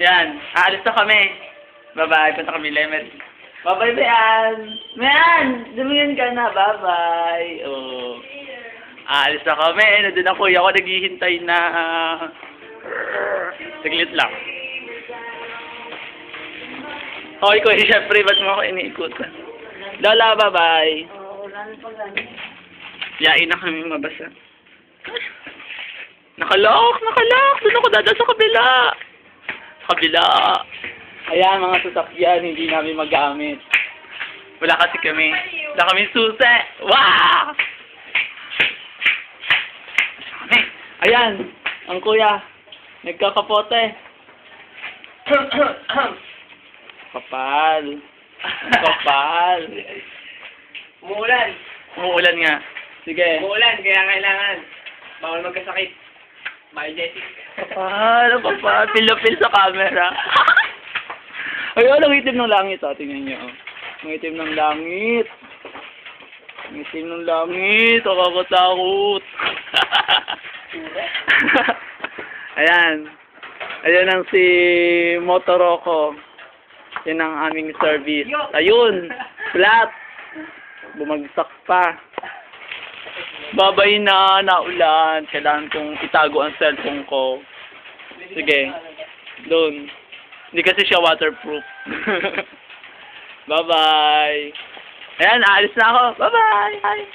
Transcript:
Yan, aalis na kami. Bye-bye, punta kami Lemet. Bye-bye, Bean. Bean, dumingin ka na. Bye-bye. Oh. Aalis na kami. Nandun ang kuya ko, naghihintay na. Saglit lang. Okay, kuya, syempre, ba't mo ako iniikot? Lola, bye-bye. Yain na kami mabasa. Nakalock! Doon ako dadaan sa kabila. Ayan, mga sasakyan, hindi namin magamit. Wala kasi kami. Wala kami susi. Wow! Ayan, ang kuya. Nagkakapote. Kapal. Kapal. Umuulan nga. Sige. Umuulan, kaya kailangan. Bawal magkasakit. Bye, Jessie. Kapal. Pilopil sa camera. Ayun, ang itim ng langit. Tingnan niyo. Ang itim ng langit. Nakakatakot. Ayan. Ayan ang si Motoroko. Yan ang aming service. Ayun. Flat. Bumagsak pa. Babay na ulan. Kailangan kong itago ang cellphone ko. Sige. Doon. Hindi kasi siya waterproof. Bye-bye. Ayan, aalis na ako. Bye-bye.